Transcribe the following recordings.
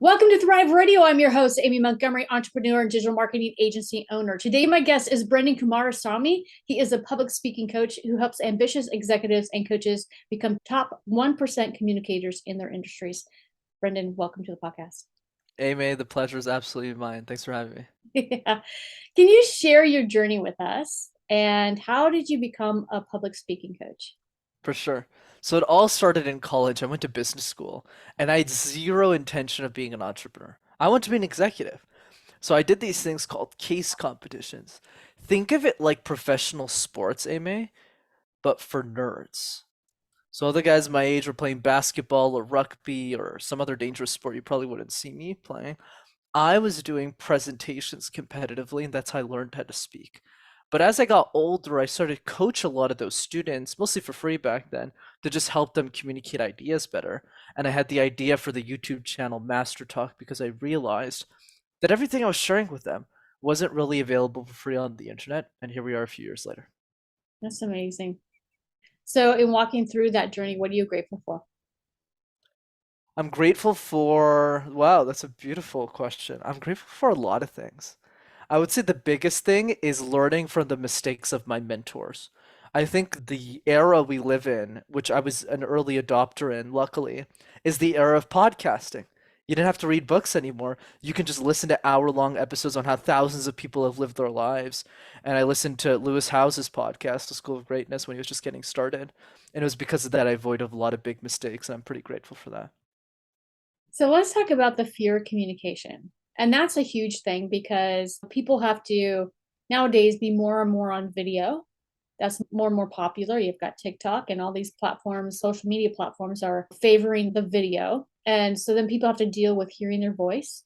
Welcome to Thrive Radio. I'm your host, Amy Montgomery, entrepreneur and digital marketing agency owner. Today, my guest is Brenden Kumarasamy. He is a public speaking coach who helps ambitious executives and coaches become top 1% communicators in their industries. Brenden, welcome to the podcast. Amy, the pleasure is absolutely mine. Thanks for having me. Yeah. Can you share your journey with us? And how did you become a public speaking coach? For sure. So it all started in college. I went to business school and I had zero intention of being an entrepreneur. I want to be an executive. So I did these things called case competitions. Think of it like professional sports, Amy, but for nerds. So other guys my age were playing basketball or rugby or some other dangerous sport you probably wouldn't see me playing. I was doing presentations competitively, and that's how I learned how to speak. But as I got older, I started to coach a lot of those students, mostly for free back then, to just help them communicate ideas better. And I had the idea for the YouTube channel Master Talk because I realized that everything I was sharing with them wasn't really available for free on the internet. And here we are a few years later. That's amazing. So, in walking through that journey, what are you grateful for? I'm grateful for, wow, that's a beautiful question. I'm grateful for a lot of things. I would say the biggest thing is learning from the mistakes of my mentors. I think the era we live in, which I was an early adopter in, luckily, is the era of podcasting. You didn't have to read books anymore. You can just listen to hour-long episodes on how thousands of people have lived their lives. And I listened to Lewis Howes's podcast, The School of Greatness, when he was just getting started. And it was because of that I avoided a lot of big mistakes, and I'm pretty grateful for that. So let's talk about the fear of communication. And that's a huge thing because people have to nowadays be more and more on video. That's more and more popular. You've got TikTok and all these platforms, social media platforms are favoring the video. And so then people have to deal with hearing their voice.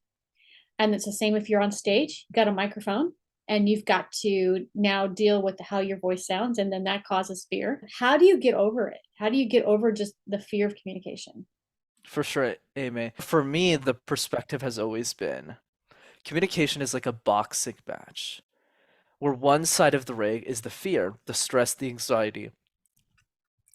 And it's the same if you're on stage, you've got a microphone and you've got to now deal with how your voice sounds. And then that causes fear. How do you get over it? How do you get over just the fear of communication? For sure, Amy. For me, the perspective has always been communication is like a boxing match, where one side of the ring is the fear, the stress, the anxiety,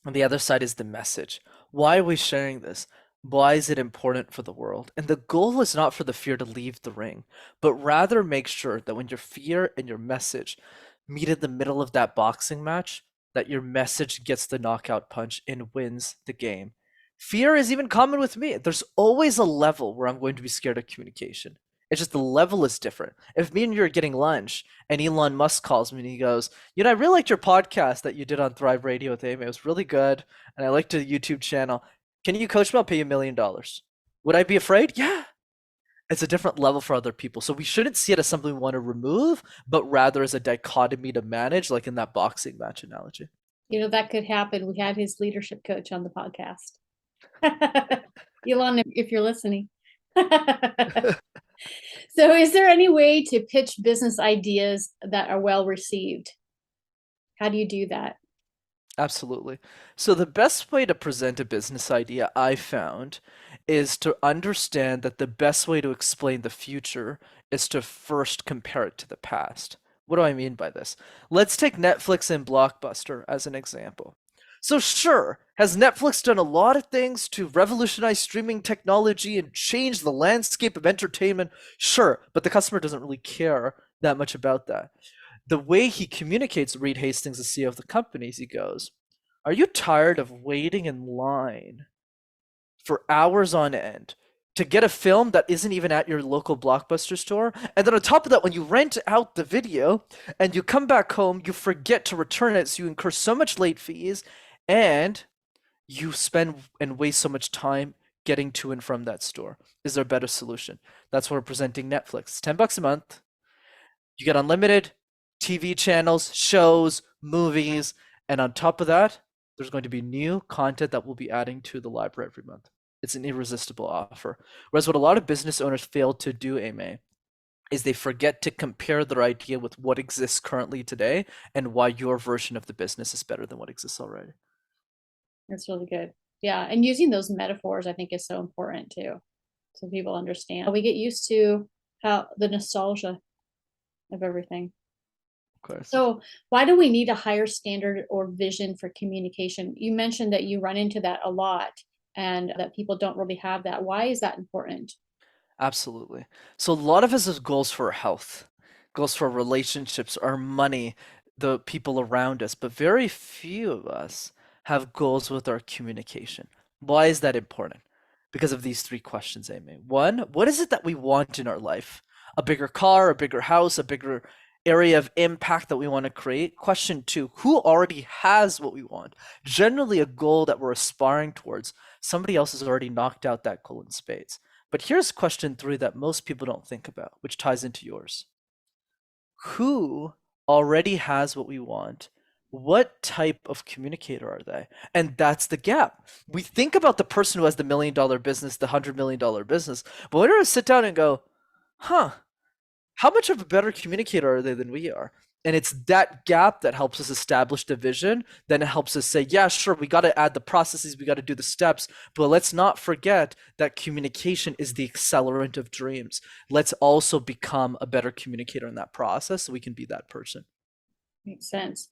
and the other side is the message. Why are we sharing this? Why is it important for the world? And the goal is not for the fear to leave the ring, but rather make sure that when your fear and your message meet in the middle of that boxing match, that your message gets the knockout punch and wins the game. Fear is even common with me. There's always a level where I'm going to be scared of communication. It's just the level is different. If me and you are getting lunch and Elon Musk calls me and he goes, I really liked your podcast that you did on Thrive Radio with Amy. It was really good. And I liked the YouTube channel. Can you coach me? I'll pay you $1 million. Would I be afraid? Yeah. It's a different level for other people. So we shouldn't see it as something we want to remove, but rather as a dichotomy to manage, like in that boxing match analogy. That could happen. We had his leadership coach on the podcast. Elon, if you're listening. So, is there any way to pitch business ideas that are well received? How do you do that? Absolutely. So the best way to present a business idea I found is to understand that the best way to explain the future is to first compare it to the past. What do I mean by this? Let's take Netflix and Blockbuster as an example. So sure, has Netflix done a lot of things to revolutionize streaming technology and change the landscape of entertainment? Sure, but the customer doesn't really care that much about that. The way he communicates Reed Hastings, the CEO of the company, is he goes, "Are you tired of waiting in line for hours on end to get a film that isn't even at your local Blockbuster store? And then on top of that, when you rent out the video and you come back home, you forget to return it, so you incur so much late fees and you spend and waste so much time getting to and from that store. Is there a better solution?" That's what we're presenting Netflix. $10 a month. You get unlimited TV channels, shows, movies, and on top of that, there's going to be new content that we'll be adding to the library every month. It's an irresistible offer. Whereas what a lot of business owners fail to do, Ame, is they forget to compare their idea with what exists currently today and why your version of the business is better than what exists already. That's really good. Yeah, and using those metaphors, I think, is so important too, so people understand. We get used to how the nostalgia of everything. Of course. So, why do we need a higher standard or vision for communication? You mentioned that you run into that a lot and that people don't really have that. Why is that important? Absolutely. So a lot of us have goals for our health, goals for our relationships, our money, the people around us, but very few of us have goals with our communication. Why is that important? Because of these three questions, Amy. One, what is it that we want in our life? A bigger car, a bigger house, a bigger area of impact that we want to create? Question two, who already has what we want? Generally, a goal that we're aspiring towards, somebody else has already knocked out that goal in spades. But here's question three that most people don't think about, which ties into yours. Who already has what we want? What type of communicator are they? And that's the gap. We think about the person who has the $1 million business, the $100 million business, but we're going to sit down and go, huh, how much of a better communicator are they than we are? And it's that gap that helps us establish the vision. Then it helps us say, yeah, sure, we got to add the processes, we got to do the steps, but let's not forget that communication is the accelerant of dreams. Let's also become a better communicator in that process so we can be that person. Makes sense.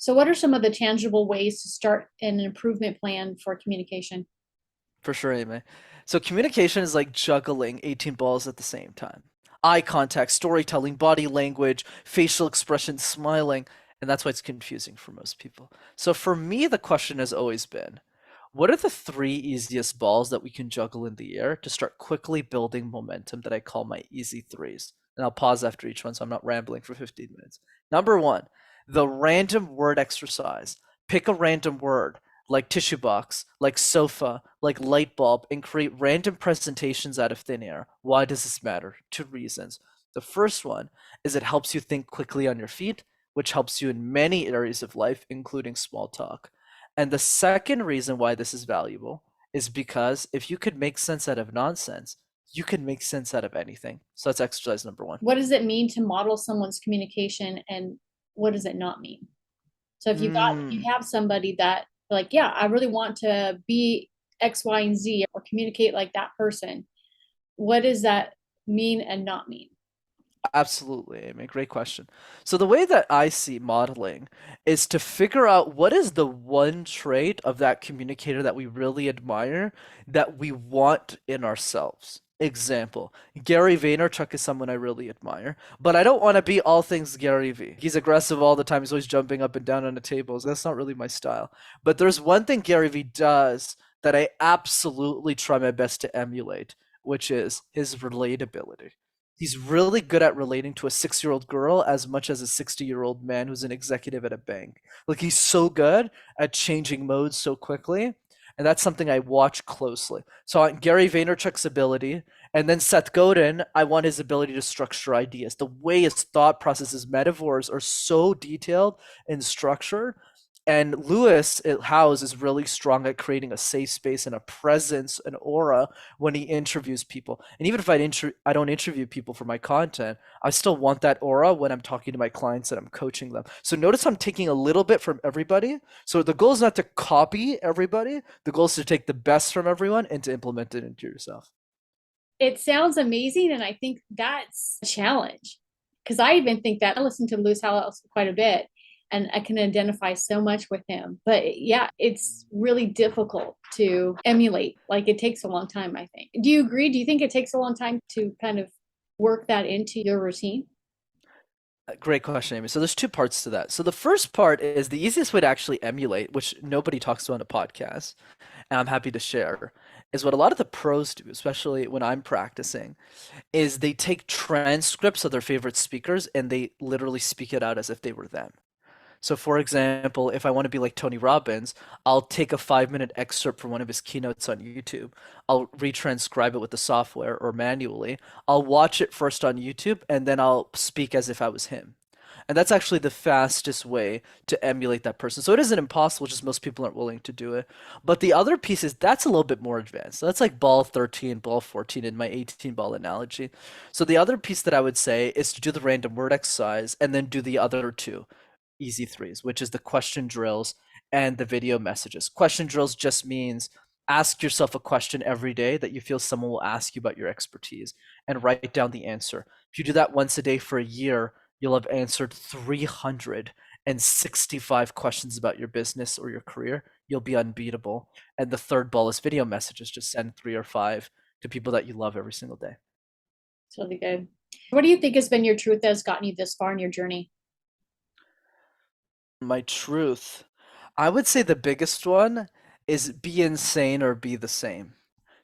So, what are some of the tangible ways to start an improvement plan for communication? For sure, Amy. So communication is like juggling 18 balls at the same time. Eye contact, storytelling, body language, facial expression, smiling, and that's why it's confusing for most people. So for me, the question has always been, what are the three easiest balls that we can juggle in the air to start quickly building momentum that I call my easy threes? And I'll pause after each one so I'm not rambling for 15 minutes. Number one, the random word exercise. Pick a random word like tissue box, like sofa, like light bulb, and create random presentations out of thin air. Why does this matter? Two reasons. The first one is it helps you think quickly on your feet, which helps you in many areas of life, including small talk. And the second reason why this is valuable is because if you could make sense out of nonsense, you can make sense out of anything. So that's exercise number one. What does it mean to model someone's communication, and what does it not mean? So if you Mm. have somebody that like, yeah, I really want to be X, Y, and Z or communicate like that person, what does that mean and not mean? Absolutely, Amy. Great question. So the way that I see modeling is to figure out what is the one trait of that communicator that we really admire that we want in ourselves. Example, Gary Vaynerchuk is someone I really admire, but I don't want to be all things Gary V. He's aggressive all the time. He's always jumping up and down on the tables. That's not really my style. But there's one thing Gary V does that I absolutely try my best to emulate, which is his relatability. He's really good at relating to a 6-year-old girl as much as a 60-year-old man who's an executive at a bank. Like he's so good at changing modes so quickly. And that's something I watch closely. So on Gary Vaynerchuk's ability, and then Seth Godin, I want his ability to structure ideas. The way his thought processes, metaphors are so detailed and structured. And Lewis Howes is really strong at creating a safe space and a presence, an aura when he interviews people. And even if I don't interview people for my content, I still want that aura when I'm talking to my clients and I'm coaching them. So notice I'm taking a little bit from everybody. So the goal is not to copy everybody. The goal is to take the best from everyone and to implement it into yourself. It sounds amazing, and I think that's a challenge because I even think that I listen to Lewis Howes quite a bit, and I can identify so much with him. But yeah, it's really difficult to emulate. Like it takes a long time, I think. Do you agree? Do you think it takes a long time to kind of work that into your routine? Great question, Amy. So there's two parts to that. So the first part is the easiest way to actually emulate, which nobody talks to on a podcast, and I'm happy to share, is what a lot of the pros do, especially when I'm practicing, is they take transcripts of their favorite speakers and they literally speak it out as if they were them. So, for example, if I want to be like Tony Robbins, I'll take a 5-minute excerpt from one of his keynotes on YouTube. I'll retranscribe it with the software or manually. I'll watch it first on YouTube and then I'll speak as if I was him. And that's actually the fastest way to emulate that person. So it isn't impossible, just most people aren't willing to do it. But the other piece is that's a little bit more advanced. So that's like ball 13, ball 14 in my 18 ball analogy. So the other piece that I would say is to do the random word exercise and then do the other two easy threes, which is the question drills and the video messages. Question drills just means ask yourself a question every day that you feel someone will ask you about your expertise and write down the answer. If you do that once a day for a year, you'll have answered 365 questions about your business or your career. You'll be unbeatable. And the third ball is video messages. Just send 3 or 5 to people that you love every single day. It's really good. What do you think has been your truth that has gotten you this far in your journey? My truth. I would say the biggest one is be insane or be the same.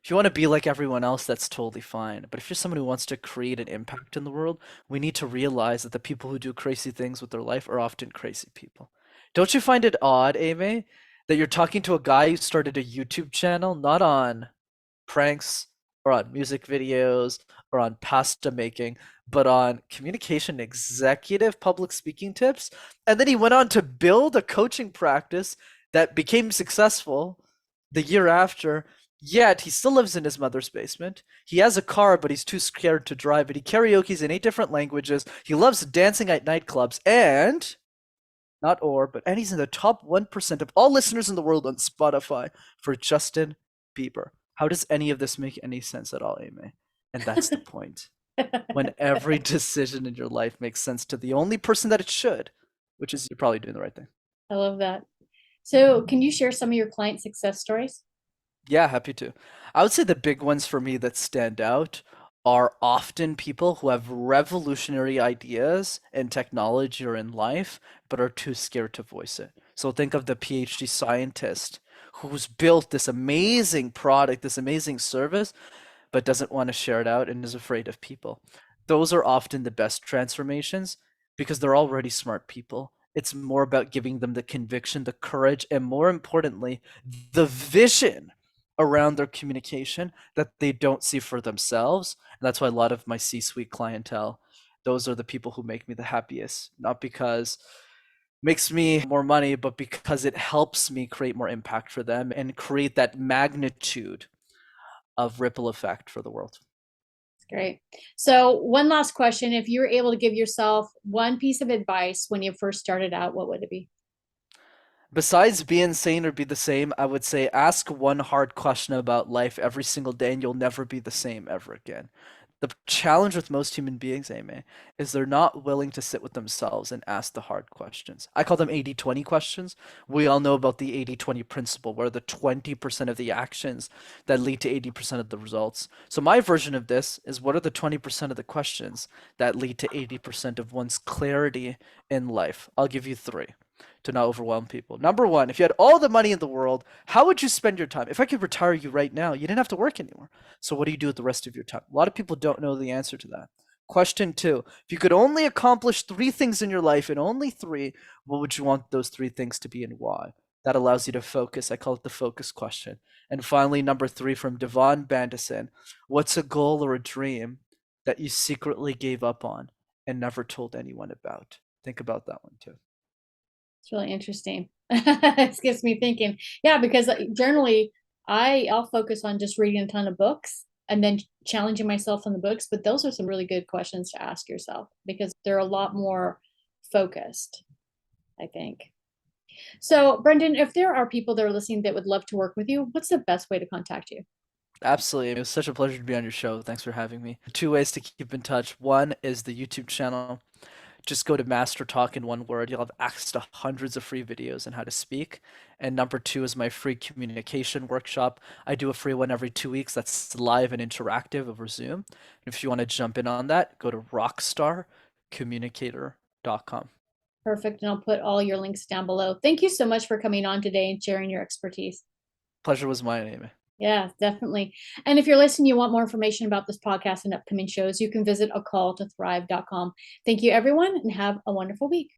If you want to be like everyone else, that's totally fine. But if you're someone who wants to create an impact in the world, we need to realize that the people who do crazy things with their life are often crazy people. Don't you find it odd, Amy, that you're talking to a guy who started a YouTube channel not on pranks or on music videos or on pasta making, but on communication executive public speaking tips. And then he went on to build a coaching practice that became successful the year after. Yet he still lives in his mother's basement. He has a car, but he's too scared to drive it. He karaoke's in 8 different languages. He loves dancing at nightclubs. And and he's in the top 1% of all listeners in the world on Spotify for Justin Bieber. How does any of this make any sense at all, Amy? And that's the point. When every decision in your life makes sense to the only person that it should, which is you're probably doing the right thing. I love that. So, can you share some of your client success stories? Yeah, happy to. I would say the big ones for me that stand out are often people who have revolutionary ideas in technology or in life, but are too scared to voice it. So think of the PhD scientist who's built this amazing product, this amazing service, but doesn't want to share it out and is afraid of people. Those are often the best transformations because they're already smart people. It's more about giving them the conviction, the courage, and more importantly, the vision around their communication that they don't see for themselves. And that's why a lot of my C-suite clientele, those are the people who make me the happiest, not because it makes me more money, but because it helps me create more impact for them and create that magnitude of ripple effect for the world. It's great. So, one last question. If you were able to give yourself one piece of advice when you first started out, what would it be? Besides be insane or be the same, I would say ask one hard question about life every single day and you'll never be the same ever again. The challenge with most human beings, Amy, is they're not willing to sit with themselves and ask the hard questions. I call them 80-20 questions. We all know about the 80-20 principle, where the 20% of the actions that lead to 80% of the results. So my version of this is what are the 20% of the questions that lead to 80% of one's clarity in life? I'll give you three to not overwhelm people. Number one, if you had all the money in the world, how would you spend your time? If I could retire you right now, you didn't have to work anymore. So what do you do with the rest of your time? A lot of people don't know the answer to that. Question two, if you could only accomplish three things in your life and only three, what would you want those three things to be and why? That allows you to focus. I call it the focus question. And finally, number three from Devon Bandison, what's a goal or a dream that you secretly gave up on and never told anyone about? Think about that one too. It's really interesting. It gets me thinking. Yeah, because generally I'll focus on just reading a ton of books and then challenging myself in the books. But those are some really good questions to ask yourself because they're a lot more focused, I think. So, Brenden, if there are people that are listening that would love to work with you, what's the best way to contact you? Absolutely. It was such a pleasure to be on your show. Thanks for having me. Two ways to keep in touch. One is the YouTube channel. Just go to Master Talk in one word. You'll have access to hundreds of free videos on how to speak. And number two is my free communication workshop. I do a free one every 2 weeks that's live and interactive over Zoom. If you want to jump in on that, go to rockstarcommunicator.com. Perfect. And I'll put all your links down below. Thank you so much for coming on today and sharing your expertise. Pleasure was mine, Amy. Yeah, definitely. And if you're listening, you want more information about this podcast and upcoming shows, you can visit acalltothrive.com. Thank you, everyone, and have a wonderful week.